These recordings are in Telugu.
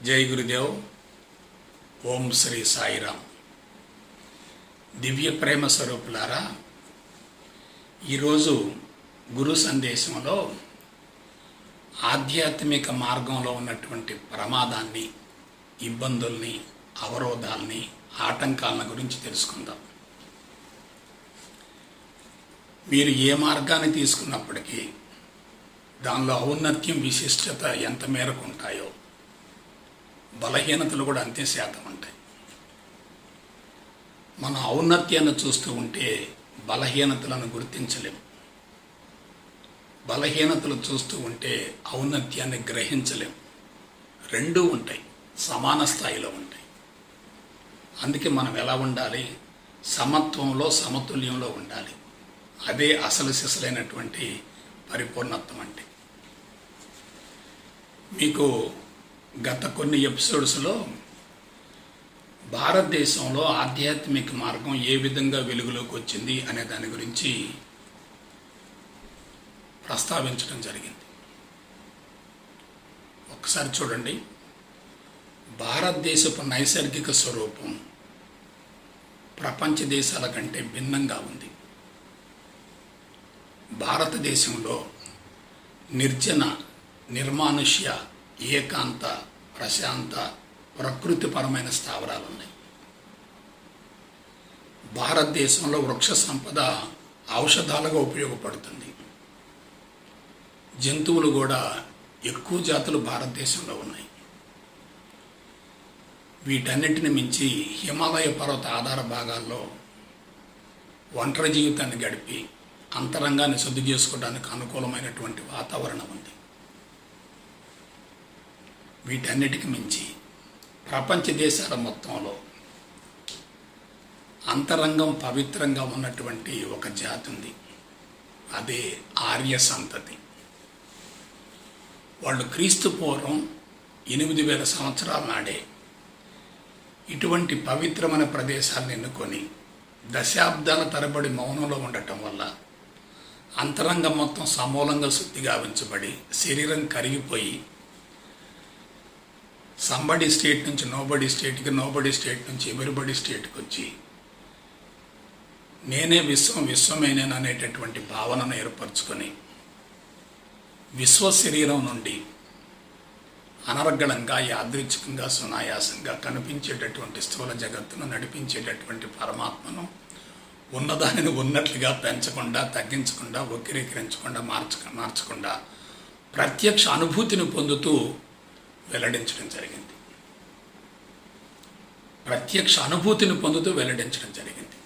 జై గురుదేవ్. ఓం శ్రీ సాయిరామ్. దివ్య ప్రేమ స్వరూపులారా, ఈరోజు గురు సందేశంలో ఆధ్యాత్మిక మార్గంలో ఉన్నటువంటి ప్రమాదాన్ని, ఇబ్బందుల్ని, అవరోధాల్ని, ఆటంకాలను గురించి తెలుసుకుందాం. మీరు ఏ మార్గాన్ని తీసుకున్నప్పటికీ దానిలో ఔన్నత్యం, విశిష్టత ఎంత మేరకు ఉంటాయో బలహీనతలు కూడా అంతే శాతం ఉంటాయి. మన ఔన్నత్యాన్ని చూస్తూ ఉంటే బలహీనతలను గుర్తించలేము, బలహీనతలు చూస్తూ ఉంటే ఔన్నత్యాన్ని గ్రహించలేము. రెండూ ఉంటాయి, సమాన స్థాయిలో ఉంటాయి. అందుకే మనం ఎలా ఉండాలి? సమత్వంలో, సమతుల్యంలో ఉండాలి. అదే అసలు సిసలైనటువంటి పరిపూర్ణత్వం అంటే. మీకు గత కొన్ని ఎపిసోడ్స్లో భారతదేశంలో ఆధ్యాత్మిక మార్గం ఏ విధంగా వెలుగులోకి వచ్చింది అనే దాని గురించి ప్రస్తావించడం జరిగింది. ఒకసారి చూడండి, భారతదేశపు నైసర్గిక స్వరూపం ప్రపంచ దేశాల కంటే భిన్నంగా ఉంది. భారతదేశంలో నిర్జన, నిర్మానుష్య, ఏకాంత, ప్రశాంత, ప్రకృతిపరమైన స్థావరాలు ఉన్నాయి. భారతదేశంలో వృక్ష సంపద ఔషధాలుగా ఉపయోగపడుతుంది. జంతువులు కూడా ఎక్కువ జాతులు భారతదేశంలో ఉన్నాయి. వీటన్నిటిని మించి హిమాలయ పర్వత ఆధార భాగాల్లో ఒంటరి జీవితాన్ని గడిపి అంతరంగాన్ని శుద్ధి చేసుకోవడానికి అనుకూలమైనటువంటి వాతావరణం ఉంది. వీటన్నిటికి మించి ప్రపంచ దేశాల మొత్తంలో అంతరంగం పవిత్రంగా ఉన్నటువంటి ఒక జాతి ఉంది. అదే ఆర్య సంతతి. వాళ్ళు క్రీస్తు పూర్వం 8000 సంవత్సరాల నాడే ఇటువంటి పవిత్రమైన ప్రదేశాలను ఎన్నుకొని దశాబ్దాల తరబడి మౌనంలో ఉండటం వల్ల అంతరంగం మొత్తం సమూలంగా శుద్ధి గావించబడి శరీరం కరిగిపోయి సంబడి స్టేట్ నుంచి నోబడి స్టేట్కి, నోబడి స్టేట్ నుంచి ఎవరిబడి స్టేట్కి వచ్చి నేనే విశ్వం, విశ్వమే నేను అనేటటువంటి భావనను ఏర్పరచుకొని విశ్వ శరీరం నుండి అనర్గళంగా, యాదృచ్ఛికంగా, సునాయాసంగా కనిపించేటటువంటి స్థూల జగత్తును నడిపించేటటువంటి పరమాత్మను ఉన్నదానిని ఉన్నట్లుగా పెంచకుండా, తగ్గించకుండా, వక్రీకరించకుండా, మార్చకుండా ప్రత్యక్ష అనుభూతిని పొందుతూ వెల్లడించడం జరిగింది. ప్రత్యక్ష అనుభూతిని పొందుతూ వెల్లడించడం జరిగింది.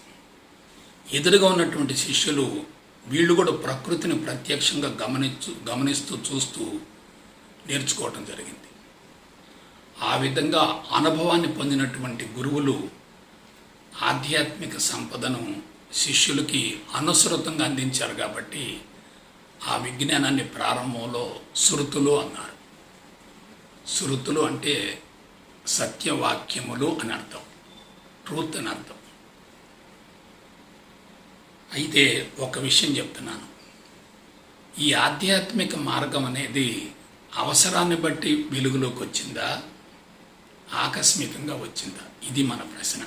ఎదురుగా ఉన్నటువంటి శిష్యులు వీళ్ళు కూడా ప్రకృతిని ప్రత్యక్షంగా గమనిస్తూ చూస్తూ నేర్చుకోవటం జరిగింది. ఆ విధంగా అనుభవాన్ని పొందినటువంటి గురువులు ఆధ్యాత్మిక సంపదను శిష్యులకి అనుసృతంగా అందించారు. కాబట్టి ఆ విజ్ఞానాన్ని ప్రారంభంలో శృతులు అన్నారు. శృతులు అంటే సత్యవాక్యములు అని అర్థం, ట్రూత్ అని అర్థం. అయితే ఒక విషయం చెప్తున్నాను, ఈ ఆధ్యాత్మిక మార్గం అనేది అవసరాన్ని బట్టి వెలుగులోకి వచ్చిందా, ఆకస్మికంగా వచ్చిందా? ఇది మన ప్రశ్న.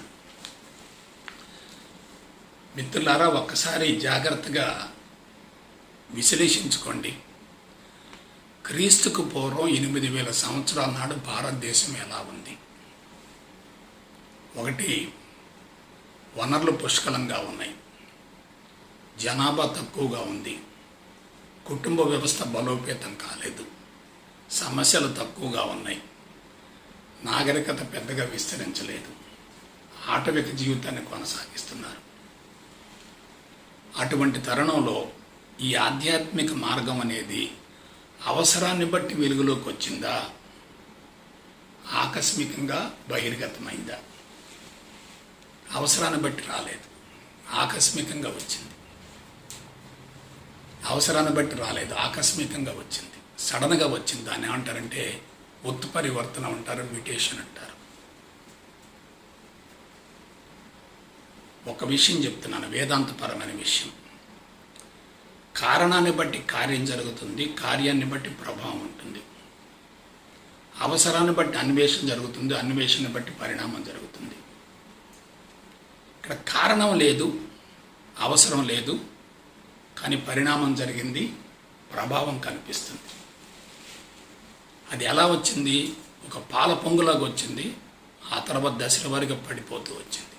మిత్రులారా, ఒక్కసారి జాగ్రత్తగా విశ్లేషించుకోండి. క్రీస్తుకు పూర్వం 8000 సంవత్సరాల నాడు భారతదేశం ఎలా ఉంది? ఒకటి, వనరులు పుష్కలంగా ఉన్నాయి, జనాభా తక్కువగా ఉంది, కుటుంబ వ్యవస్థ బలోపేతం కాలేదు, సమస్యలు తక్కువగా ఉన్నాయి, నాగరికత పెద్దగా విస్తరించలేదు, ఆటవిక జీవితాన్ని కొనసాగిస్తున్నారు. అటువంటి తరుణంలో ఈ ఆధ్యాత్మిక మార్గం అనేది అవసరాన్ని బట్టి వెలుగులోకి వచ్చిందా, ఆకస్మికంగా బహిర్గతమైందా? అవసరాన్ని బట్టి రాలేదు, ఆకస్మికంగా వచ్చింది. అవసరాన్ని బట్టి రాలేదు, ఆకస్మికంగా వచ్చింది, సడన్గా వచ్చింది. దాన్ని ఏమంటారంటే ఉత్పరివర్తన అంటారు, మ్యూటేషన్ అంటారు. ఒక విషయం చెప్తున్నాను, వేదాంతపరమైన విషయం. కారణాన్ని బట్టి కార్యం జరుగుతుంది, కార్యాన్ని బట్టి ప్రభావం ఉంటుంది. అవసరాన్ని బట్టి అన్వేషణ జరుగుతుంది, అన్వేషణ బట్టి పరిణామం జరుగుతుంది. ఇక్కడ కారణం లేదు, అవసరం లేదు, కానీ పరిణామం జరిగింది, ప్రభావం కనిపిస్తుంది. అది ఎలా వచ్చింది? ఒక పాల పొంగులాగా వచ్చింది, ఆ తర్వాత దశల వారీగా పడిపోతూ వచ్చింది.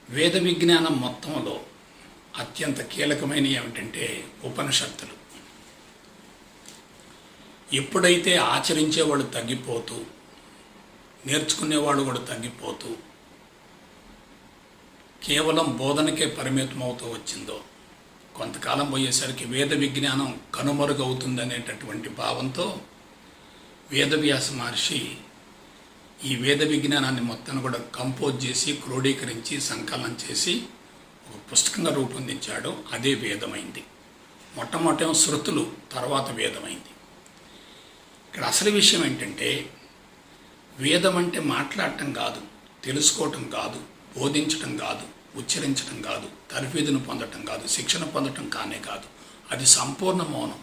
వేద విజ్ఞానం మొత్తంలో అత్యంత కీలకమైనవి ఏమిటంటే ఉపనిషత్తులు. ఎప్పుడైతే ఆచరించేవాళ్ళు తగ్గిపోతూ, నేర్చుకునేవాళ్ళు కూడా తగ్గిపోతూ, కేవలం బోధనకే పరిమితం అవుతూ వచ్చిందో, కొంతకాలం పోయేసరికి వేద విజ్ఞానం కనుమరుగవుతుందనేటటువంటి భావంతో వేదవ్యాస మహర్షి ఈ వేద విజ్ఞానాన్ని మొత్తం కూడా కంపోజ్ చేసి, క్రోడీకరించి, సంకలనం చేసి ఒక పుస్తకంగా రూపొందించాడు. అదే వేదమైంది. మొట్టమొదట శృతులు, తర్వాత వేదమైంది. ఇక్కడ అసలు విషయం ఏంటంటే, వేదం అంటే మాట్లాడటం కాదు, తెలుసుకోవటం కాదు, బోధించటం కాదు, ఉచ్చరించటం కాదు, తర్ఫీదును పొందటం కాదు, శిక్షణ పొందటం కానే కాదు. అది సంపూర్ణ మౌనం.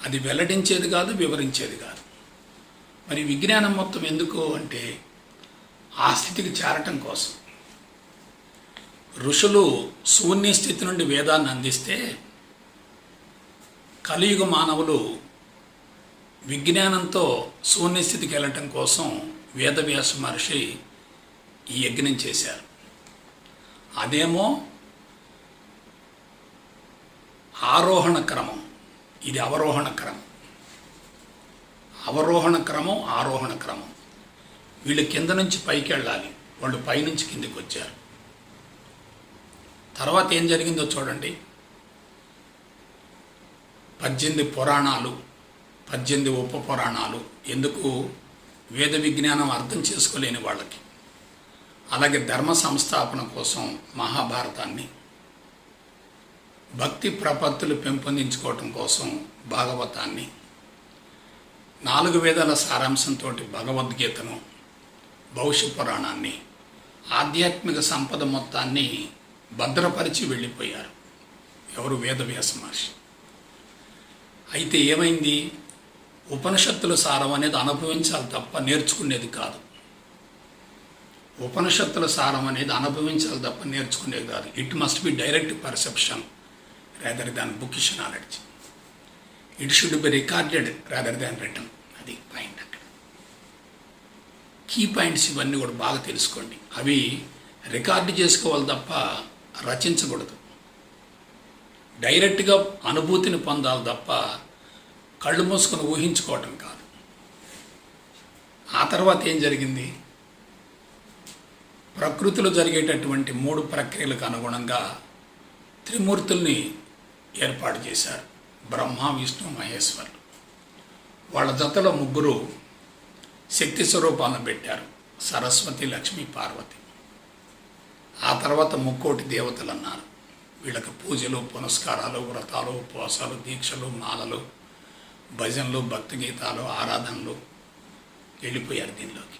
అది వెల్లడించేది కాదు, వివరించేది కాదు. మరి విజ్ఞానం మొత్తం ఎందుకు అంటే ఆ స్థితికి చేరటం కోసం. ఋషులు శూన్య స్థితి నుండి వేదాన్ని అందిస్తే, కలియుగ మానవులు విజ్ఞానంతో శూన్యస్థితికి వెళ్ళటం కోసం వేదవ్యాస మహర్షి ఈ యజ్ఞం చేశారు. అదేమో ఆరోహణ క్రమం, ఇది అవరోహణ క్రమం. అవరోహణ క్రమం, ఆరోహణ క్రమం. వీళ్ళు కింద నుంచి పైకి వెళ్ళాలి, వాళ్ళు పైనుంచి కిందికి వచ్చారు. తర్వాత ఏం జరిగిందో చూడండి. 18 పురాణాలు, 18 ఉప పురాణాలు. ఎందుకు? వేద విజ్ఞానం అర్థం చేసుకోలేని వాళ్ళకి. అలాగే ధర్మ సంస్థాపన కోసం మహాభారతాన్ని, భక్తి ప్రపత్తులు పెంపొందించుకోవటం కోసం భాగవతాన్ని, 4 వేదాల సారాంశంతో భగవద్గీతను, భవిష్య పురాణాన్ని, ఆధ్యాత్మిక సంపద మొత్తాన్ని భద్రపరిచి వెళ్ళిపోయారు ఎవరు? వేదవ్యాస మహర్షి. అయితే ఏమైంది? ఉపనిషత్తుల సారం అనేది అనుభవించాలి తప్ప నేర్చుకునేది కాదు. ఉపనిషత్తుల సారం అనేది అనుభవించాలి తప్ప నేర్చుకునేది కాదు. It must be direct perception rather than bookish knowledge. It should be recorded rather than written. అది పాయింట్ అక్కడ. కీ పాయింట్స్ ఇవన్నీ కూడా బాగా తెలుసుకోండి. అవి రికార్డు చేసుకోవాలి తప్ప రచించకూడదు. డైరెక్ట్గా అనుభూతిని పొందాలి తప్ప కళ్ళు మూసుకొని ఊహించుకోవటం కాదు. ఆ తర్వాత ఏం జరిగింది? ప్రకృతిలో జరిగేటటువంటి 3 ప్రక్రియలకు అనుగుణంగా త్రిమూర్తుల్ని ఏర్పాటు చేశారు. బ్రహ్మ, విష్ణు, మహేశ్వరులు. వాళ్ళ జతలో 3 శక్తి స్వరూపాలను పెట్టారు. సరస్వతి, లక్ష్మి, పార్వతి. ఆ తర్వాత 3 దేవతలు అన్నారు. వీళ్ళకి పూజలు, పునస్కారాలు, వ్రతాలు, ఉపవాసాలు, దీక్షలు, మాలలు, భజనలు, భక్తి గీతాలు, ఆరాధనలు వెళ్ళిపోయారు దీనిలోకి.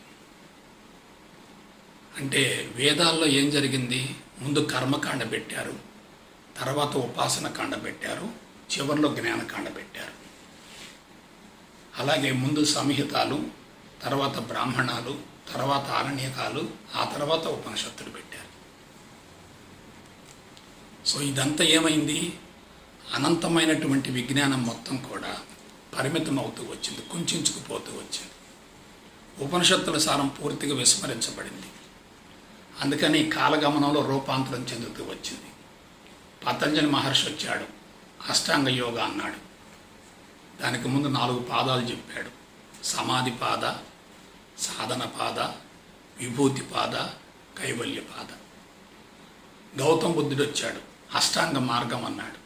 అంటే వేదాల్లో ఏం జరిగింది? ముందు కర్మకాండ పెట్టారు, తర్వాత ఉపాసన కాండ పెట్టారు, చివరిలో జ్ఞానకాండ పెట్టారు. అలాగే ముందు సంహితాలు, తర్వాత బ్రాహ్మణాలు, తర్వాత ఆరణ్యకాలు, ఆ తర్వాత ఉపనిషత్తులు పెట్టారు. సో ఇదంతా ఏమైంది? అనంతమైనటువంటి విజ్ఞానం మొత్తం కూడా పరిమితం అవుతూ వచ్చింది, కుంచుకుపోతూ వచ్చింది. ఉపనిషత్తుల సారం పూర్తిగా విస్మరించబడింది. అందుకని కాలగమనంలో రూపాంతరం చెందుతూ వచ్చింది. పతంజలి మహర్షి వచ్చాడు, అష్టాంగ యోగ అన్నాడు. దానికి ముందు 4 పాదాలు చెప్పాడు. సమాధి పాద, సాధన పాద, విభూతి పాద, కైవల్య పాద. గౌతమ బుద్ధుడు వచ్చాడు, అష్టాంగ మార్గం అన్నాడు.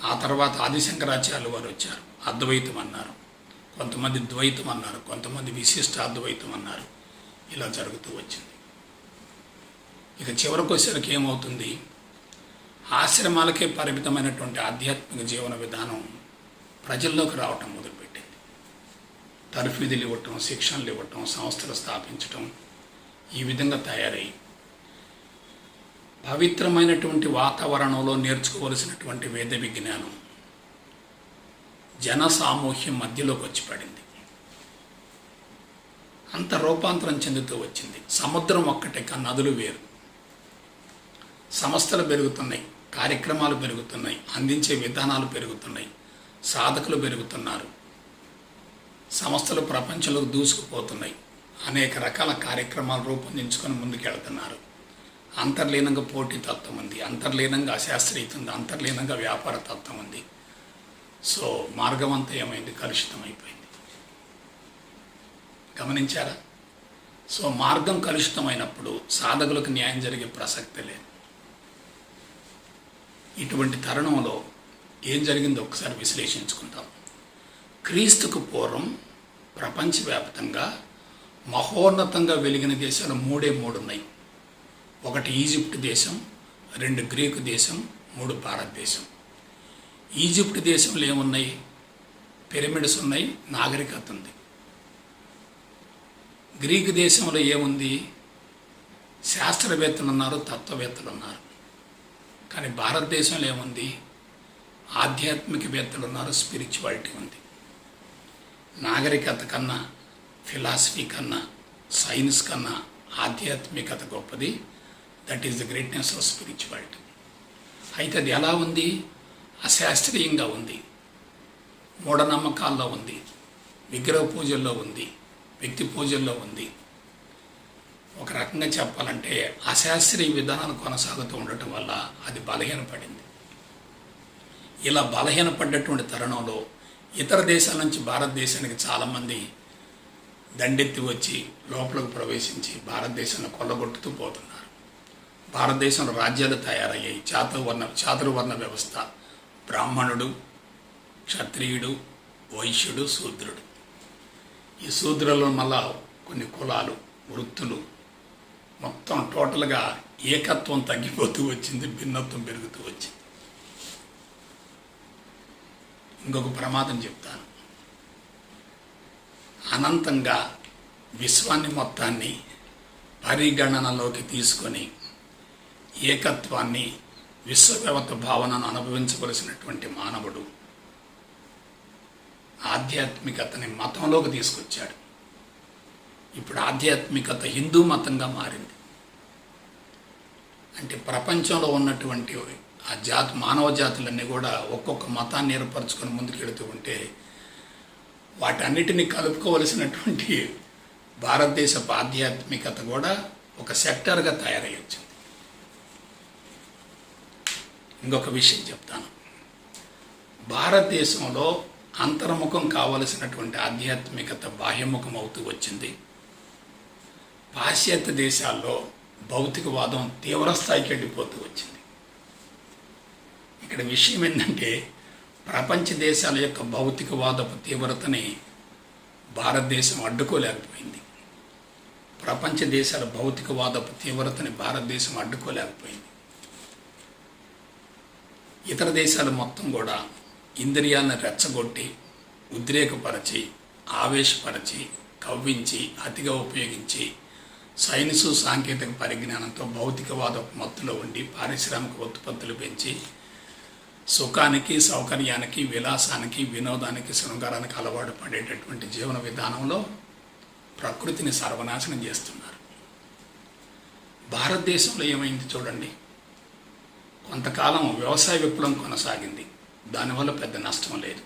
ఆ తర్వాత ఆదిశంకరాచార్యులు వారు వచ్చారు, అద్వైతం అన్నారు. కొంతమంది ద్వైతం అన్నారు, కొంతమంది విశిష్ట అద్వైతం అన్నారు. ఇలా జరుగుతూ వచ్చింది. ఇక చివరికి వచ్చేసరికి ఏమవుతుంది? ఆశ్రమాలకే పరిమితమైనటువంటి ఆధ్యాత్మిక జీవన విధానం ప్రజల్లోకి రావటం మొదలుపెట్టింది. తర్ఫీదులు ఇవ్వటం, శిక్షణలు ఇవ్వటం, సంస్థలు స్థాపించటం, ఈ విధంగా తయారయ్యి పవిత్రమైనటువంటి వాతావరణంలో నేర్చుకోవలసినటువంటి వేద విజ్ఞానం జన సామూహ్యం మధ్యలోకి వచ్చి పడింది. అంత రూపాంతరం చెందుతూ వచ్చింది. సముద్రం ఒక్కటే కానీ నదులు వేరు. సంస్థలు పెరుగుతున్నాయి, కార్యక్రమాలు పెరుగుతున్నాయి, అందించే విధానాలు పెరుగుతున్నాయి, సాధకులు పెరుగుతున్నారు, సంస్థలు ప్రపంచంలోకి దూసుకుపోతున్నాయి, అనేక రకాల కార్యక్రమాలు రూపొందించుకొని ముందుకెళ్తున్నారు. అంతర్లీనంగా పోటీతత్వం ఉంది, అంతర్లీనంగా అశాస్త్రీయత ఉంది, అంతర్లీనంగా వ్యాపార తత్వం ఉంది. సో మార్గం అంతా ఏమైంది? కలుషితమైపోయింది. గమనించారా? సో మార్గం కలుషితమైనప్పుడు సాధకులకు న్యాయం జరిగే ప్రసక్తి లేదు. ఇటువంటి తరుణంలో ఏం జరిగిందో ఒకసారి విశ్లేషించుకుందాం. క్రీస్తుకు పూర్వం ప్రపంచవ్యాప్తంగా మహోన్నతంగా వెలిగిన దేశాలు మూడే ఉన్నాయి. ఒకటి ఈజిప్ట్ దేశం, 2 గ్రీకు దేశం, 3 భారతదేశం. ఈజిప్ట్ దేశంలో ఏమున్నాయి? పిరమిడ్స్ ఉన్నాయి, నాగరికత ఉంది. గ్రీకు దేశంలో ఏముంది? శాస్త్రవేత్తలు ఉన్నారు, తత్వవేత్తలు ఉన్నారు. కానీ భారతదేశంలో ఏముంది? ఆధ్యాత్మికవేత్తలు ఉన్నారు, స్పిరిచువాలిటీ ఉంది. నాగరికత కన్నా, ఫిలాసఫీ కన్నా, సైన్స్ కన్నా ఆధ్యాత్మికత గొప్పది. That is the greatness of spirituality. అయితే అది ఎలా ఉంది? అశాస్త్రీయంగా ఉంది, మూఢనమ్మకాల్లో ఉంది, విగ్రహ పూజల్లో ఉంది, వ్యక్తి పూజల్లో ఉంది. ఒక రకంగా చెప్పాలంటే అశాస్త్రీయ విధానాలు కొనసాగుతూ ఉండటం వల్ల అది బలహీనపడింది. ఇలా బలహీనపడ్డటువంటి తరుణంలో ఇతర దేశాల నుంచి భారతదేశానికి చాలామంది దండెత్తి వచ్చి లోపలికి ప్రవేశించి భారతదేశాన్ని కొల్లగొట్టుతూ పోతున్నారు. భారతదేశంలో రాజ్యాలు తయారయ్యాయి. చాతుర్వర్ణ వ్యవస్థ. బ్రాహ్మణుడు, క్షత్రియుడు, వైశ్యుడు, శూద్రుడు. ఈ శూద్రులలో మళ్ళా కొన్ని కులాలు, వృత్తులు, మొత్తం టోటల్గా ఏకత్వం తగ్గిపోతూ వచ్చింది, భిన్నత్వం పెరుగుతూ వచ్చింది. ఇంకొక ప్రమాదం చెప్తాను. అనంతంగా విశ్వాన్ని మొత్తాన్ని పరిగణనలోకి తీసుకొని ఏకత్వాన్ని, విశ్వవ్యవస్థ భావనను అనుభవించవలసినటువంటి మానవుడు ఆధ్యాత్మికతని మతంలోకి తీసుకొచ్చాడు. ఇప్పుడు ఆధ్యాత్మికత హిందూ మతంగా మారింది. అంటే ప్రపంచంలో ఉన్నటువంటి ఆ మానవ జాతులన్నీ కూడా ఒక్కొక్క మతాన్ని ఏర్పరచుకొని ముందుకెడుతూ ఉంటే వాటన్నిటిని కలుపుకోవలసినటువంటి భారతదేశపు ఆధ్యాత్మికత కూడా ఒక సెక్టర్గా తయారయ్యొచ్చింది. ఇంకొక విషయం చెప్తాను. భారతదేశంలో అంతర్ముఖం కావలసినటువంటి ఆధ్యాత్మికత బాహ్యముఖం అవుతూ వచ్చింది. పాశ్చాత్య దేశాల్లో భౌతికవాదం తీవ్రస్థాయికి వెళ్ళిపోతూ వచ్చింది. ఇక్కడ విషయం ఏంటంటే ప్రపంచ దేశాల యొక్క భౌతికవాదపు తీవ్రతని భారతదేశం అడ్డుకోలేకపోయింది. ప్రపంచ దేశాల భౌతికవాదపు తీవ్రతని భారతదేశం అడ్డుకోలేకపోయింది. ఇతర దేశాలు మొత్తం కూడా ఇంద్రియాలను రెచ్చగొట్టి, ఉద్రేకపరచి, ఆవేశపరచి, కవ్వించి, అతిగా ఉపయోగించి, సైన్సు సాంకేతిక పరిజ్ఞానంతో భౌతికవాద మత్తులో ఉండి పారిశ్రామిక ఉత్పత్తులు పెంచి సుఖానికి, సౌకర్యానికి, విలాసానికి, వినోదానికి, శృంగారానికి అలవాటు పడేటటువంటి జీవన విధానంలో ప్రకృతిని సర్వనాశనం చేస్తున్నారు. భారతదేశంలో ఏమైంది చూడండి. కొంతకాలం వ్యవసాయ విప్లవం కొనసాగింది. దానివల్ల పెద్ద నష్టం లేదు.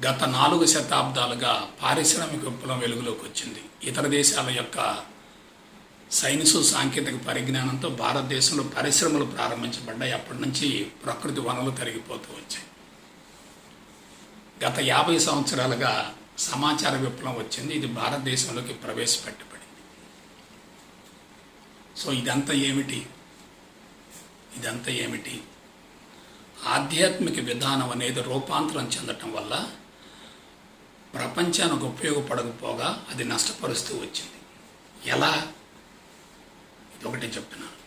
గత 4 శతాబ్దాలుగా పారిశ్రామిక విప్లవం వెలుగులోకి వచ్చింది. ఇతర దేశాల యొక్క సైన్సు సాంకేతిక పరిజ్ఞానంతో భారతదేశంలో పరిశ్రమలు ప్రారంభించబడ్డాయి. అప్పటి నుంచి ప్రకృతి వనరులు తరిగిపోతూ వచ్చాయి. గత 50 సంవత్సరాలుగా సమాచార విప్లవం వచ్చింది. ఇది భారతదేశంలోకి ప్రవేశపెట్టబడింది. సో ఇదంతా ఏమిటి? ఆధ్యాత్మిక విధానం అనేది రూపాంతరం చెందటం వల్ల ప్రపంచానికి ఉపయోగపడకపోగా అది నష్టపరుస్తూ వచ్చింది. ఎలా? ఇదొకటి చెప్తున్నాను.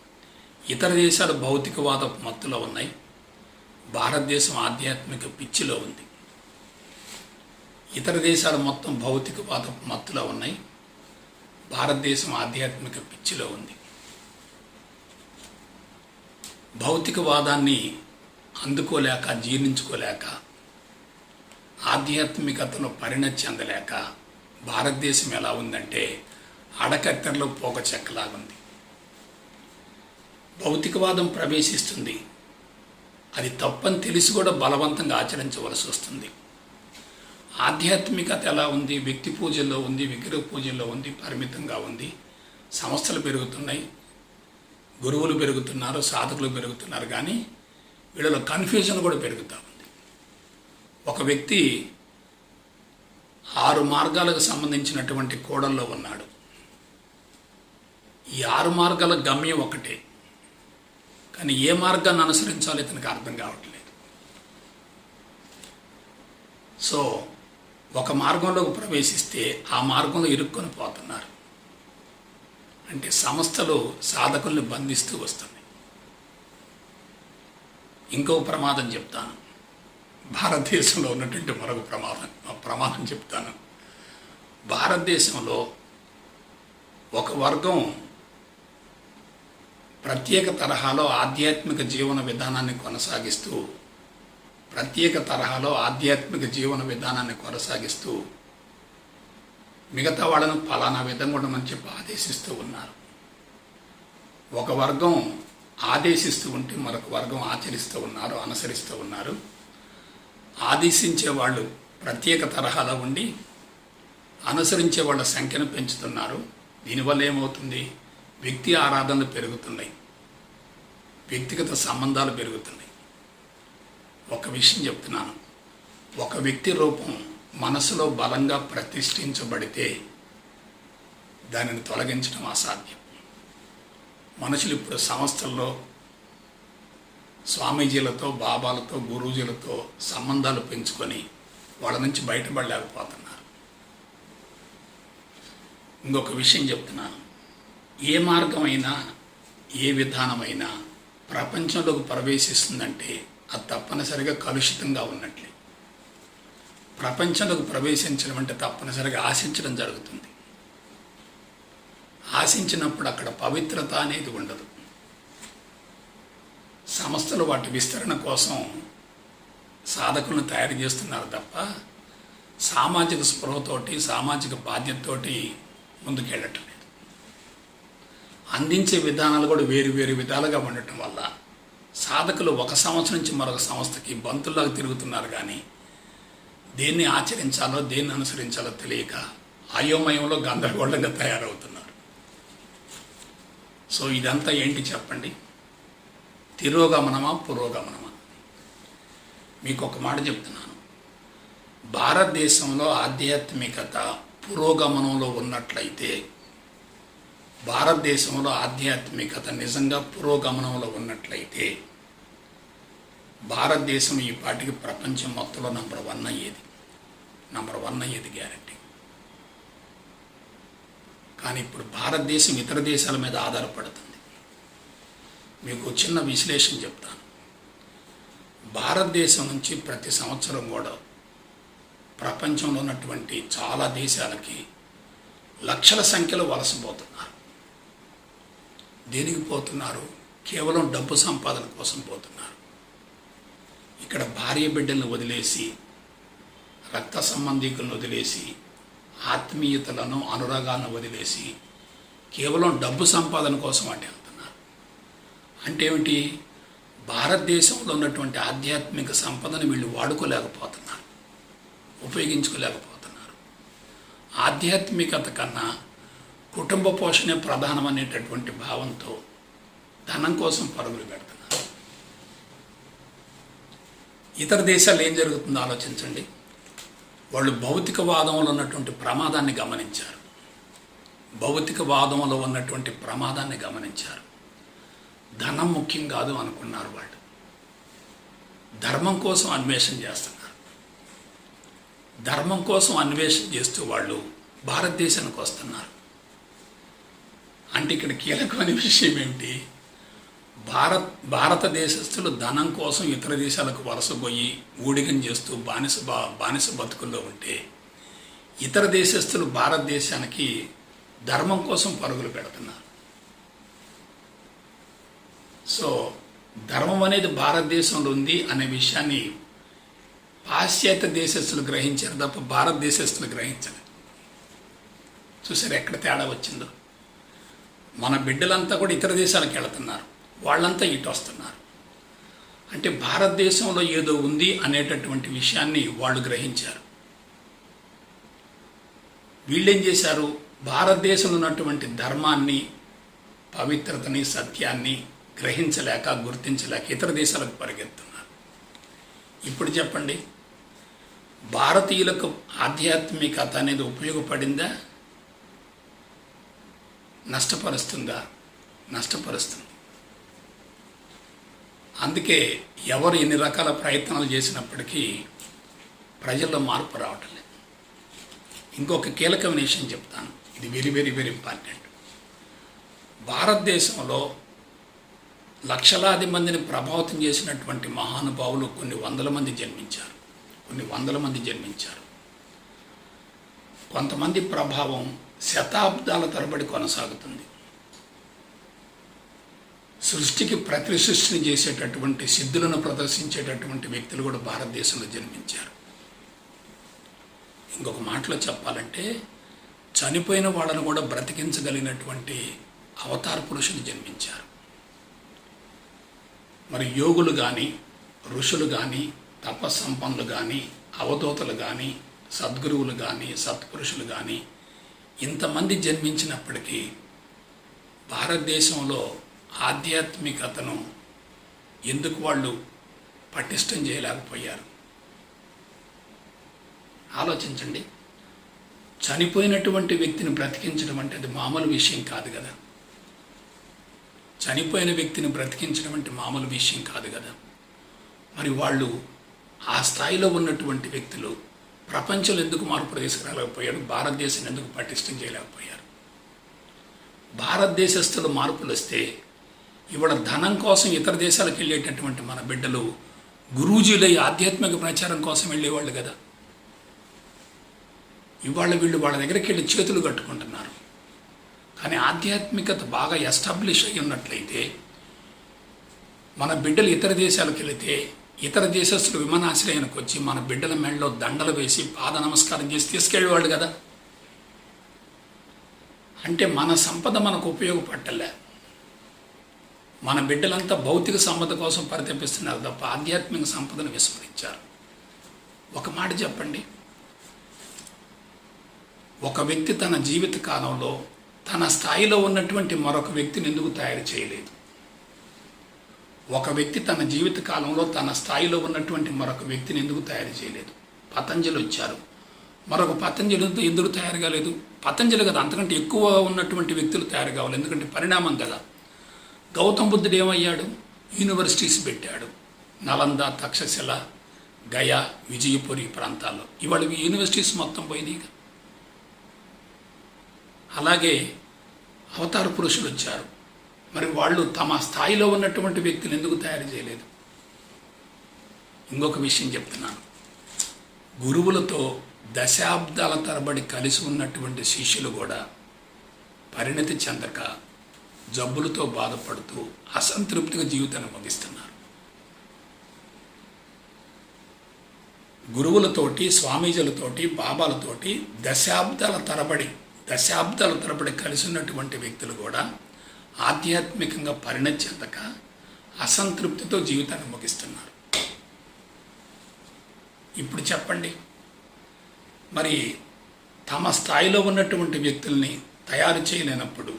ఇతర దేశాలు భౌతికవాద మత్తులో ఉన్నాయి. భారతదేశం ఆధ్యాత్మిక పిచ్చిలో ఉంది. ఇతర దేశాలు మొత్తం భౌతికవాద మత్తులో ఉన్నాయి. భారతదేశం ఆధ్యాత్మిక పిచ్చిలో ఉంది. భౌతికవాదాన్ని అందుకోలేక, జీర్ణించుకోలేక ఆధ్యాత్మికతలో పరిణతి చెందలేక భారతదేశం ఎలా ఉందంటే అడకత్తెరలో పోక చెక్కలాగుంది. భౌతికవాదం ప్రవేశిస్తుంది, అది తప్పని తెలిసి కూడా బలవంతంగా ఆచరించవలసి వస్తుంది. ఆధ్యాత్మికత ఎలా ఉంది? వ్యక్తి పూజల్లో ఉంది, విగ్రహ పూజల్లో ఉంది, పరిమితంగా ఉంది. సంస్థలు పెరుగుతున్నాయి, గురువులు పెరుగుతున్నారు, సాధకులు పెరుగుతున్నారు, కానీ వీళ్ళలో కన్ఫ్యూజన్ కూడా పెరుగుతూ ఉంది. ఒక వ్యక్తి 6 మార్గాలకు సంబంధించినటువంటి కోడల్లో ఉన్నాడు. ఈ 6 మార్గాల గమ్యం ఒకటే, కానీ ఏ మార్గాన్ని అనుసరించాలో ఇతనికి అర్థం కావట్లేదు. సో ఒక మార్గంలోకి ప్రవేశిస్తే ఆ మార్గంలో ఇరుక్కొని పోతున్నారు. అంటే సంస్థలు సాధకుల్ని బంధిస్తూ వస్తున్నాయి. ఇంకో ప్రమాదం చెప్తాను, భారతదేశంలో ఉన్నటువంటి మరొక ప్రమాదం చెప్తాను. భారతదేశంలో ఒక వర్గం ప్రత్యేక తరహాలో ఆధ్యాత్మిక జీవన విధానాన్ని కొనసాగిస్తూ మిగతా వాళ్ళను ఫలానా విధంగా ఉండమని చెప్పి ఆదేశిస్తూ ఉన్నారు. ఒక వర్గం ఆదేశిస్తూ ఉంటే మరొక వర్గం ఆచరిస్తూ ఉన్నారు, అనుసరిస్తూ ఉన్నారు. ఆదేశించే వాళ్ళు ప్రత్యేక తరహాలో ఉండి అనుసరించే వాళ్ళ సంఖ్యను పెంచుతున్నారు. దీనివల్ల ఏమవుతుంది? వ్యక్తి ఆరాధనలు పెరుగుతున్నాయి, వ్యక్తిగత సంబంధాలు పెరుగుతున్నాయి. ఒక విషయం చెప్తున్నాను, ఒక వ్యక్తి రూపం మనసులో బలంగా ప్రతిష్ఠించబడితే దానిని తొలగించడం అసాధ్యం. మనుషులు ఇప్పుడు సంస్థల్లో స్వామీజీలతో, బాబాలతో, గురూజీలతో సంబంధాలు పెంచుకొని వాళ్ళ నుంచి బయటపడలేకపోతున్నారు. ఇంకొక విషయం చెప్తున్నాను, ఏ మార్గమైనా ఏ విధానమైనా ప్రపంచంలోకి ప్రవేశిస్తుందంటే అది తప్పనిసరిగా కలుషితంగా ఉన్నట్లే. ప్రపంచంలోకి ప్రవేశించడం అంటే తప్పనిసరిగా ఆశించడం జరుగుతుంది. ఆశించినప్పుడు అక్కడ పవిత్రత అనేది ఉండదు. సంస్థలు వాటి విస్తరణ కోసం సాధకులను తయారు చేస్తున్నారు తప్ప సామాజిక స్పృహతోటి, సామాజిక బాధ్యతతోటి ముందుకెళ్ళటం లేదు. అందించే విధానాలు కూడా వేరు వేరు విధాలుగా ఉండటం వల్ల సాధకులు ఒక సంస్థ నుంచి మరొక సంస్థకి బంతుల్లాగా తిరుగుతున్నారు, కానీ దేన్ని ఆచరించాలో దేన్ని అనుసరించాలో తెలియక అయోమయంలో గందరగోళంగా తయారవుతున్నారు. సో ఇదంతా ఏంటి చెప్పండి? తిరోగమనమా పురోగమనమా? మీకు ఒక మాట చెప్తున్నాను, భారతదేశంలో ఆధ్యాత్మికత పురోగమనంలో ఉన్నట్లయితే, భారతదేశంలో ఆధ్యాత్మికత నిజంగా పురోగమనంలో ఉన్నట్లయితే భారతదేశం ఈ పాటికి ప్రపంచం మొత్తంలో నంబర్ 1 అయ్యేది గ్యారంటీ. కానీ ఇప్పుడు భారతదేశం ఇతర దేశాల మీద ఆధారపడుతుంది. మీకు చిన్న విశ్లేషణ చెప్తాను. భారతదేశం నుంచి ప్రతి సంవత్సరం కూడా ప్రపంచంలో ఉన్నటువంటి చాలా దేశాలకి లక్షల సంఖ్యలో వలసపోతున్నారు. దేనికి పోతున్నారు? కేవలం డబ్బు సంపాదన కోసం పోతున్నారు. ఇక్కడ భార్య బిడ్డలను వదిలేసి, రక్త సంబంధికులను వదిలేసి, ఆత్మీయతలను, అనురాగాలను వదిలేసి కేవలం డబ్బు సంపాదన కోసం అటు వెళ్తున్నారు. అంటే ఏమిటి? భారతదేశంలో ఉన్నటువంటి ఆధ్యాత్మిక సంపదను వీళ్ళు వాడుకోలేకపోతున్నారు, ఉపయోగించుకోలేకపోతున్నారు. ఆధ్యాత్మికత కన్నా కుటుంబ పోషణే ప్రధానం అనేటటువంటి భావంతో ధనం కోసం పరుగులు పెడుతున్నారు. ఇతర దేశాలు ఏం జరుగుతుందో ఆలోచించండి. వాళ్ళు భౌతికవాదంలో ఉన్నటువంటి ప్రమాదాన్ని గమనించారు. ధనం ముఖ్యం కాదు అనుకున్నారు. వాళ్ళు ధర్మం కోసం అన్వేషణ చేస్తున్నారు. ధర్మం కోసం అన్వేషణ చేస్తూ వాళ్ళు భారతదేశానికి వస్తున్నారు. అంటే ఇక్కడ కీలకమైన విషయం ఏమిటి? భారతదేశస్తులు ధనం కోసం ఇతర దేశాలకు వలసపోయి ఊడిగం చేస్తూ బానిస బతుకుల్లో ఉంటే, ఇతర దేశస్తులు భారతదేశానికి ధర్మం కోసం పరుగులు పెడుతున్నారు. సో ధర్మం అనేది భారతదేశంలో ఉంది అనే విషయాన్ని పాశ్చాత్య దేశస్తులు గ్రహించారు తప్ప భారతదేశస్తులు గ్రహించలేదు. చూసారు ఎక్కడ తేడా వచ్చిందో. మన బిడ్డలంతా కూడా ఇతర దేశాలకు వెళుతున్నారు, వాళ్ళంతా ఇటు వస్తున్నారు. అంటే భారతదేశంలో ఏదో ఉంది అనేటటువంటి విషయాన్ని వాళ్ళు గ్రహించారు. వీళ్ళేం చేశారు, భారతదేశంలో ఉన్నటువంటి ధర్మాన్ని, పవిత్రతని, సత్యాన్ని గ్రహించలేక, గుర్తించలేక ఇతర దేశాలకు పరిగెత్తున్నారు. ఇప్పుడు చెప్పండి, భారతీయులకు ఆధ్యాత్మికత అనేది ఉపయోగపడిందా, నష్టపరుస్తుందా? నష్టపరుస్తుంది. అందుకే ఎవరు ఎన్ని రకాల ప్రయత్నాలు చేసినప్పటికీ ప్రజల్లో మార్పు రావటం లేదు. ఇంకొక కీలకమైన విషయం చెప్తాను, ఇది వెరీ వెరీ వెరీ ఇంపార్టెంట్. భారతదేశంలో లక్షలాది మందిని ప్రభావితం చేసినటువంటి మహానుభావులు కొన్ని వందల మంది జన్మించారు. కొంతమంది ప్రభావం శతాబ్దాల తరబడి కొనసాగుతుంది. సృష్టికి ప్రతి సృష్టిని చేసేటటువంటి సిద్ధులను ప్రదర్శించేటటువంటి వ్యక్తులు కూడా భారతదేశంలో జన్మించారు. ఇంకొక మాటలో చెప్పాలంటే చనిపోయిన వాళ్ళను కూడా బ్రతికించగలిగినటువంటి అవతార పురుషులు జన్మించారు. మరి యోగులు కానీ, ఋషులు కానీ, తపస్సంపన్నులు కానీ, అవధూతలు కానీ, సద్గురువులు కానీ, సత్పురుషులు కానీ ఇంతమంది జన్మించినప్పటికీ భారతదేశంలో ఆధ్యాత్మికతను ఎందుకు వాళ్ళు పటిష్టం చేయలేకపోయారు? ఆలోచించండి. చనిపోయినటువంటి వ్యక్తిని బ్రతికించడం అంటే అది మామూలు విషయం కాదు కదా. చనిపోయిన వ్యక్తిని బ్రతికించడం అంటే మామూలు విషయం కాదు కదా. మరి వాళ్ళు ఆ స్థాయిలో ఉన్నటువంటి వ్యక్తులు ప్రపంచంలో ఎందుకు మార్పు తీసుకురాలేకపోయారు? భారతదేశం ఎందుకు పటిష్టం చేయలేకపోయారు? భారతదేశస్తులు మార్పులు వస్తే ఇవాళ ధనం కోసం ఇతర దేశాలకు వెళ్ళేటటువంటి మన బిడ్డలు గురూజీలై ఆధ్యాత్మిక ప్రచారం కోసం వెళ్ళేవాళ్ళు కదా. ఇవాళ వీళ్ళు వాళ్ళ దగ్గరికి వెళ్ళి చేతులు కట్టుకుంటున్నారు. కానీ ఆధ్యాత్మికత బాగా ఎస్టాబ్లిష్ అయి ఉన్నట్లయితే మన బిడ్డలు ఇతర దేశాలకు వెళితే ఇతర దేశస్తులు విమానాశ్రయానికి వచ్చి మన బిడ్డల మెడలో దండలు వేసి పాద నమస్కారం చేసి తీసుకెళ్ళేవాళ్ళు కదా. అంటే మన సంపద మనకు ఉపయోగపడలే. మన బిడ్డలంతా భౌతిక సంపద కోసం పరితపిస్తున్నారు తప్ప ఆధ్యాత్మిక సంపదను విస్మరించారు. ఒక మాట చెప్పండి, ఒక వ్యక్తి తన జీవిత కాలంలో తన స్థాయిలో ఉన్నటువంటి మరొక వ్యక్తిని ఎందుకు తయారు చేయలేదు? ఒక వ్యక్తి తన జీవిత కాలంలో తన స్థాయిలో ఉన్నటువంటి మరొక వ్యక్తిని ఎందుకు తయారు చేయలేదు? పతంజలి వచ్చారు, మరొక పతంజలి ఎందుకు తయారు కాలేదు? పతంజలి కదా, అంతకంటే ఎక్కువ ఉన్నటువంటి వ్యక్తులు తయారు కావాలి, ఎందుకంటే పరిణామం కదా. గౌతమ బుద్ధుడు ఏమయ్యాడు? యూనివర్సిటీస్ పెట్టాడు. నలంద, తక్షశిల, గయా, విజయపురి ప్రాంతాల్లో. ఇవాళ యూనివర్సిటీస్ మొత్తం పోయినాయి. అలాగే అవతార పురుషులు వచ్చారు, మరి వాళ్ళు తమ స్థాయిలో ఉన్నటువంటి వ్యక్తులు ఎందుకు తయారు చేయలేదు? ఇంకొక విషయం చెప్తున్నాను, గురువులతో దశాబ్దాల తరబడి కలిసి ఉన్నటువంటి శిష్యులు కూడా పరిణతి చెందక జబ్బులతో బాధపడుతూ అసంతృప్తిగా జీవితాన్ని ముగిస్తున్నారు. గురువులతోటి, స్వామీజీలతోటి, బాబాలతోటి దశాబ్దాల తరబడి కలిసి ఉన్నటువంటి వ్యక్తులు కూడా ఆధ్యాత్మికంగా పరిణతి చెందక అసంతృప్తితో జీవితాన్ని ముగిస్తున్నారు. ఇప్పుడు చెప్పండి, మరి తమ స్థాయిలో ఉన్నటువంటి వ్యక్తుల్ని తయారు చేయలేనప్పుడు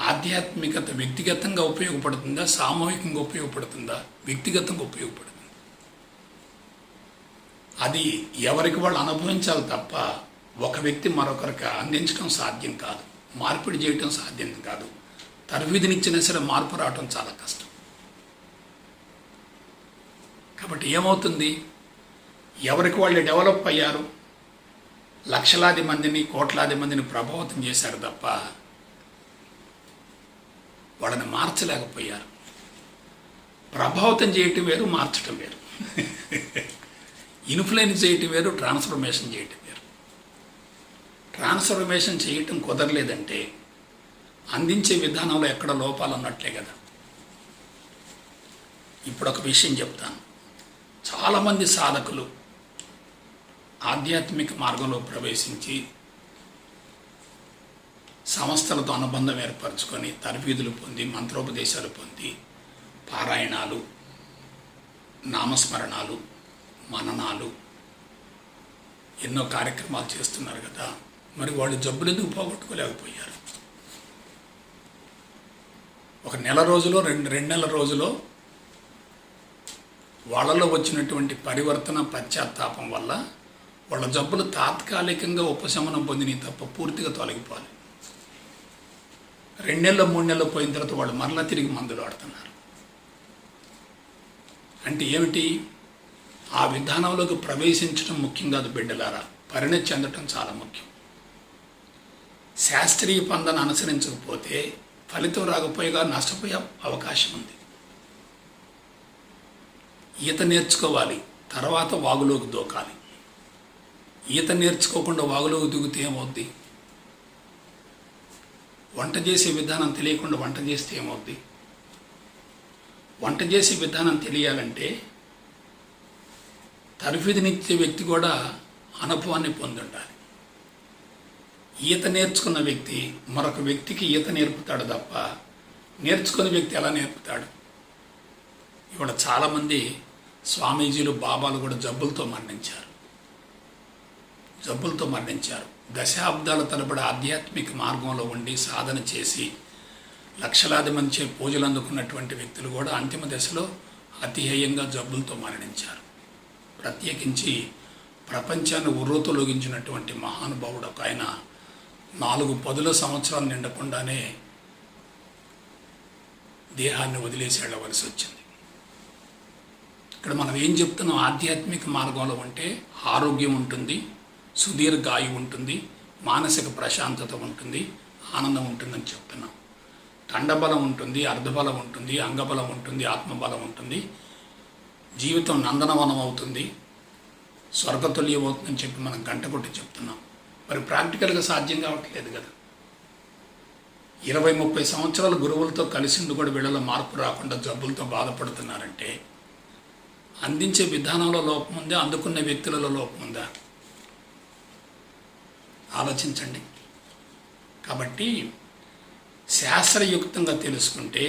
ఆధ్యాత్మికత వ్యక్తిగతంగా ఉపయోగపడుతుందా, సామూహికంగా ఉపయోగపడుతుందా? వ్యక్తిగతంగా ఉపయోగపడుతుంది. అది ఎవరికి వాళ్ళు అనుభవించాలి తప్ప ఒక వ్యక్తి మరొకరికి అందించడం సాధ్యం కాదు, మార్పిడి చేయటం సాధ్యం కాదు. తర్వీదునిచ్చినా సరే మార్పు రావటం చాలా కష్టం. కాబట్టి ఏమవుతుంది, ఎవరికి వాళ్ళు డెవలప్ అయ్యారు, లక్షలాది మందిని, కోట్లాది మందిని ప్రభావితం చేశారు తప్ప వాళ్ళని మార్చలేకపోయారు. ప్రభావితం చేయటం వేరు, మార్చటం వేరు. ఇన్ఫ్లుయెన్స్ చేయటం వేరు, ట్రాన్స్ఫర్మేషన్ చేయటం వేరు. ట్రాన్స్ఫర్మేషన్ చేయటం కుదరలేదంటే అందించే విధానంలో ఎక్కడ లోపాలు ఉన్నట్లే కదా. ఇప్పుడు ఒక విషయం చెప్తాను, చాలామంది సాధకులు ఆధ్యాత్మిక మార్గంలో ప్రవేశించి సంస్థలతో అనుబంధం ఏర్పరచుకొని తర్ఫీదులు పొంది మంత్రోపదేశాలు పొంది పారాయణాలు, నామస్మరణాలు, మననాలు ఎన్నో కార్యక్రమాలు చేస్తున్నారు కదా. మరి వాళ్ళు జబ్బులు ఎందుకు పోగొట్టుకోలేకపోయారు? ఒక నెల రోజులో రెండు నెలల రోజులో వాళ్ళలో వచ్చినటువంటి పరివర్తన, పశ్చాత్తాపం వల్ల వాళ్ళ జబ్బులు తాత్కాలికంగా ఉపశమనం పొందినవి తప్ప పూర్తిగా తొలగిపోవాలి. 2 నెలలు 3 నెలలు పోయిన తర్వాత వాళ్ళు మరలా తిరిగి మందులు వాడుతున్నారు. అంటే ఏమిటి? ఆ విధానంలోకి ప్రవేశించడం ముఖ్యం కాదు బిడ్డలారా, పరిణతి చెందటం చాలా ముఖ్యం. శాస్త్రీయ పందాన్ని అనుసరించకపోతే ఫలితం రాకపోయేగా నష్టపోయే అవకాశం ఉంది. ఈత నేర్చుకోవాలి, తర్వాత వాగులోకి దూకాలి. ఈత నేర్చుకోకుండా వాగులోకి దిగితే ఏమవుద్ది? వంట చేసే విధానం తెలియకుండా వంట చేస్తే ఏమవుద్ది? వంట చేసే విధానం తెలియాలంటే తర్ఫీదునిచ్చే వ్యక్తి కూడా అనుభవాన్ని పొందుండాలి. ఈత నేర్చుకున్న వ్యక్తి మరొక వ్యక్తికి ఈత నేర్పుతాడు తప్ప నేర్చుకున్న వ్యక్తి ఎలా నేర్పుతాడు? ఇవాళ చాలామంది స్వామీజీలు, బాబాలు కూడా జబ్బులతో మరణించారు. దశాబ్దాల తరబడి ఆధ్యాత్మిక మార్గంలో ఉండి సాధన చేసి లక్షలాది మంది పూజలు అందుకున్నటువంటి వ్యక్తులు కూడా అంతిమ దశలో అతిహేయంగా జబ్బులతో మరణించారు. ప్రత్యేకించి ప్రపంచాన్ని ఉర్రూతలొగించినటువంటి మహానుభావుడు ఒక ఆయన 4 సంవత్సరాలు నిండకుండానే దేహాన్ని వదిలేసి వెళ్ళవలసి వచ్చింది. ఇక్కడ మనం ఏం చెప్తున్నాం? ఆధ్యాత్మిక మార్గంలో ఉంటే ఆరోగ్యం ఉంటుంది, సుదీర్ఘ ఆయువు ఉంటుంది, మానసిక ప్రశాంతత ఉంటుంది, ఆనందం ఉంటుందని చెప్తున్నాం. తండబలం ఉంటుంది, అర్ధబలం ఉంటుంది, అంగబలం ఉంటుంది, ఆత్మబలం ఉంటుంది, జీవితం నందనవనం అవుతుంది, స్వర్గతుల్యం అవుతుందని చెప్పి మనం గంట కొట్టి చెప్తున్నాం. మరి ప్రాక్టికల్గా సాధ్యం కావట్లేదు కదా. 20-30 సంవత్సరాలు గురువులతో కలిసిండు కూడా వీళ్ళలో మార్పు రాకుండా జబ్బులతో బాధపడుతున్నారంటే అందించే విధానంలో లోపం ఉందా, అందుకున్న వ్యక్తులలో లోపం ఉందా? ఆలోచించండి. కాబట్టి శాస్త్రయుక్తంగా తెలుసుకుంటే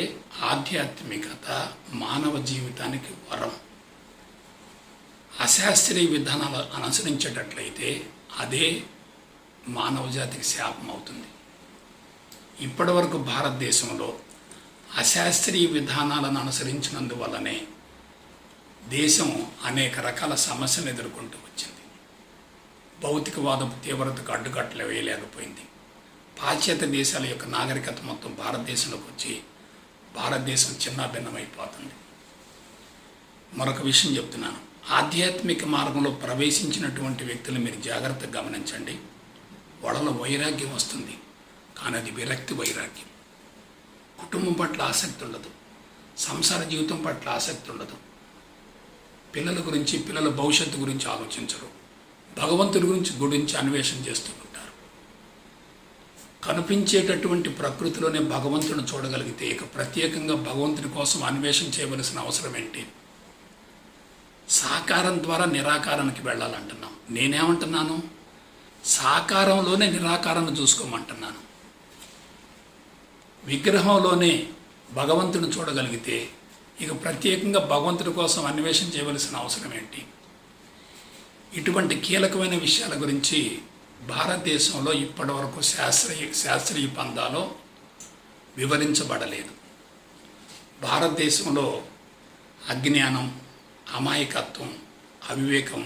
ఆధ్యాత్మికత మానవ జీవితానికి వరం. అశాస్త్రీయ విధానాలు అనుసరించేటట్లయితే అదే మానవ జాతికి శాపం అవుతుంది. ఇప్పటి వరకు భారతదేశంలో అశాస్త్రీయ విధానాలను అనుసరించినందువల్లనే దేశం అనేక రకాల సమస్యలు ఎదుర్కొంటూ వచ్చింది. భౌతికవాదపు తీవ్రతకు అడ్డుకట్టలు వేయలేకపోయింది. పాశ్చాత్య దేశాల యొక్క నాగరికత మొత్తం భారతదేశంలోకి వచ్చి భారతదేశం చిన్నాభిన్నమైపోతుంది. మరొక విషయం చెప్తున్నాను. ఆధ్యాత్మిక మార్గంలో ప్రవేశించినటువంటి వ్యక్తులు మీరు జాగ్రత్తగా గమనించండి. వాళ్ళలో వైరాగ్యం వస్తుంది, కానీ అది విరక్తి వైరాగ్యం. కుటుంబం పట్ల ఆసక్తి ఉండదు, సంసార జీవితం పట్ల ఆసక్తి ఉండదు, పిల్లల గురించి, పిల్లల భవిష్యత్తు గురించి ఆలోచించరు, భగవంతుడి గురించి అన్వేషణ చేస్తూ ఉంటారు. కనిపించేటటువంటి ప్రకృతిలోనే భగవంతుని చూడగలిగితే ఇక ప్రత్యేకంగా భగవంతుని కోసం అన్వేషణ చేయవలసిన అవసరం ఏంటి? సాకారం ద్వారా నిరాకారానికి వెళ్ళాలంటున్నాం. నేనేమంటున్నాను? సాకారంలోనే నిరాకారాన్ని చూసుకోమంటున్నాను. విగ్రహంలోనే భగవంతుని చూడగలిగితే ఇక ప్రత్యేకంగా భగవంతుడి కోసం అన్వేషణ చేయవలసిన అవసరం ఏంటి? ఇటువంటి కీలకమైన విషయాల గురించి భారతదేశంలో ఇప్పటి వరకు శాస్త్రీయ పందాలో వివరించబడలేదు. భారతదేశంలో అజ్ఞానం, అమాయకత్వం, అవివేకం,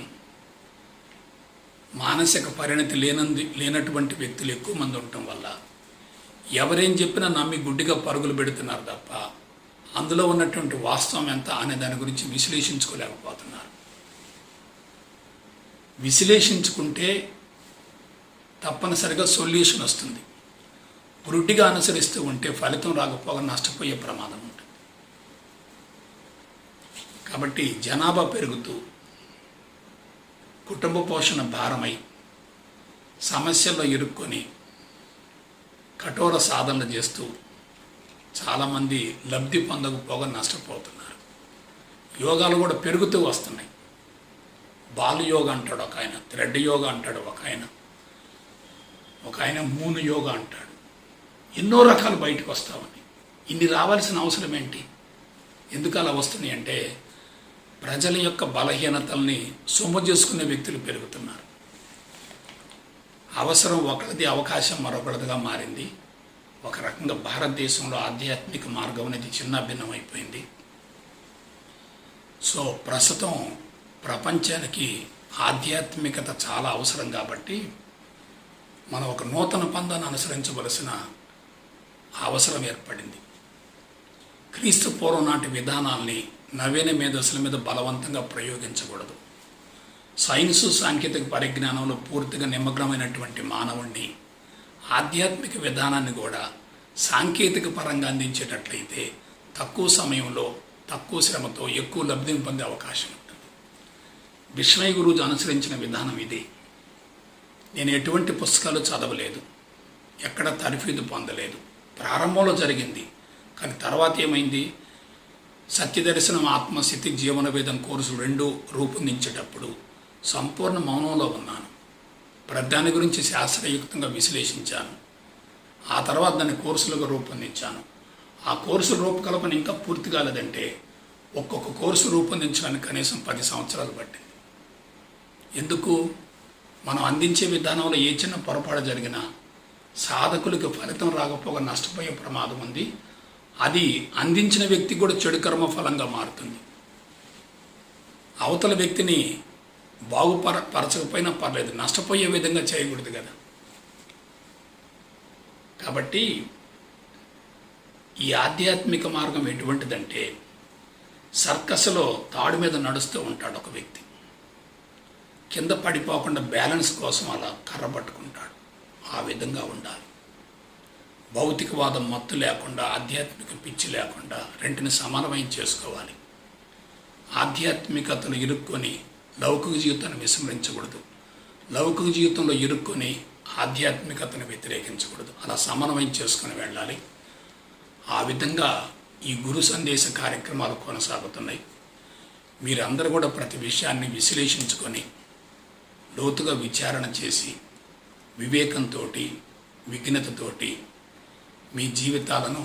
మానసిక పరిణతి లేనటువంటి వ్యక్తులు ఎక్కువ మంది ఉండటం వల్ల ఎవరేం చెప్పినా నమ్మి గుడ్డిగా పరుగులు పెడుతున్నారు తప్ప అందులో ఉన్నటువంటి వాస్తవం ఎంత అనే దాని గురించి విశ్లేషించుకోలేకపోతున్నారు. విశ్లేషించుకుంటే తప్పనిసరిగా సొల్యూషన్ వస్తుంది. గుడ్డిగా అనుసరిస్తూ ఉంటే ఫలితం రాకపోగా నష్టపోయే ప్రమాదం ఉంటుంది. కాబట్టి జనాభా పెరుగుతూ కుటుంబ పోషణ భారమై సమస్యల్లో ఇరుక్కొని కఠోర సాధనలు చేస్తూ చాలామంది లబ్ధి పొందకపోగా నష్టపోతున్నారు. యోగాలు కూడా పెరుగుతూ వస్తున్నాయి. బాల్ యోగా అంటాడు ఒక ఆయన, థ్రెడ్ యోగా అంటాడు ఒక ఆయన మూన్ యోగా అంటాడు. ఎన్నో రకాలు బయటకు వస్తామని. ఇన్ని రావాల్సిన అవసరం ఏంటి? ఎందుకు అలా వస్తున్నాయి అంటే ప్రజల యొక్క బలహీనతల్ని సొమ్ము చేసుకునే వ్యక్తులు పెరుగుతున్నారు. అవసరం ఒకరిది, అవకాశం మరొకరిదిగా మారింది. ఒక రకంగా భారతదేశంలో ఆధ్యాత్మిక మార్గం అనేది చిన్న భిన్నమైపోయింది. సో ప్రస్తుతం ప్రపంచానికి ఆధ్యాత్మికత చాలా అవసరం కాబట్టి మనం ఒక నూతన పందాన్ని అనుసరించవలసిన అవసరం ఏర్పడింది. క్రీస్తు పూర్వం నాటి విధానాల్ని నవీన మేధస్సుల మీద బలవంతంగా ప్రయోగించకూడదు. సైన్సు సాంకేతిక పరిజ్ఞానంలో పూర్తిగా నిమగ్నమైనటువంటి మానవుణ్ణి ఆధ్యాత్మిక విధానాన్ని కూడా సాంకేతిక పరంగా అందించేటట్లయితే తక్కువ సమయంలో తక్కువ శ్రమతో ఎక్కువ లబ్ధిని పొందే అవకాశం ఉంటుంది. విశ్వయ్య గురూజీ అనుసరించిన విధానం ఇది. నేను ఎటువంటి పుస్తకాలు చదవలేదు, ఎక్కడ తర్ఫీదు పొందలేదు. ప్రారంభంలో జరిగింది, కానీ తర్వాత ఏమైంది? సత్యదర్శనం, ఆత్మస్థితి, జీవనవేదం కోర్సులు 2 రూపొందించేటప్పుడు సంపూర్ణ మౌనంలో ఉన్నాను. ప్రధాని గురించి శాస్త్రయుక్తంగా విశ్లేషించాను. ఆ తర్వాత దాన్ని కోర్సులుగా రూపొందించాను. ఆ కోర్సు రూపకల్పన ఇంకా పూర్తి కాలేదంటే ఒక్కొక్క కోర్సు రూపొందించడానికి కనీసం 10 సంవత్సరాలు పట్టింది. ఎందుకు? మనం అందించే విధానంలో ఏ చిన్న పొరపాటు జరిగినా సాధకులకు ఫలితం రాకపోగా నష్టపోయే ప్రమాదం ఉంది. అది అందించిన వ్యక్తికి కూడా చెడు కర్మ ఫలంగా మారుతుంది. అవతల వ్యక్తిని పరచకపోయినా పర్లేదు, నష్టపోయే విధంగా చేయకూడదు కదా. కాబట్టి ఈ ఆధ్యాత్మిక మార్గం ఎటువంటిదంటే సర్కస్లో తాడు మీద నడుస్తూ ఉంటాడు ఒక వ్యక్తి. కింద పడిపోకుండా బ్యాలెన్స్ కోసం అలా కర్ర పట్టుకుంటాడు. ఆ విధంగా ఉండాలి. భౌతికవాదం మత్తు లేకుండా, ఆధ్యాత్మిక పిచ్చి లేకుండా రెంటిని సమన్వయం చేసుకోవాలి. ఆధ్యాత్మికతను ఇరుక్కొని లౌకిక జీవితాన్ని విస్మరించకూడదు. లౌకిక జీవితంలో ఇరుక్కొని ఆధ్యాత్మికతను వ్యతిరేకించకూడదు. అలా సమన్వయం చేసుకొని వెళ్ళాలి. ఆ విధంగా ఈ గురు సందేశ కార్యక్రమాలు కొనసాగుతున్నాయి. మీరందరూ కూడా ప్రతి విషయాన్ని విశ్లేషించుకొని లోతుగా విచారణ చేసి వివేకంతో, విఘ్నతతోటి మీ జీవితాలను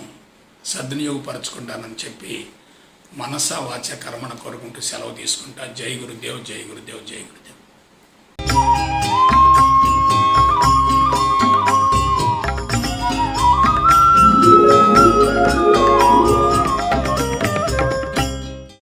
సద్వినియోగపరచుకుంటానని చెప్పి మనసా వాచ కర్మణ కోరుకుంటూ సెలవు తీసుకుంటా. జై గురుదేవ్, జై గురుదేవ్, జై గురుదేవ్.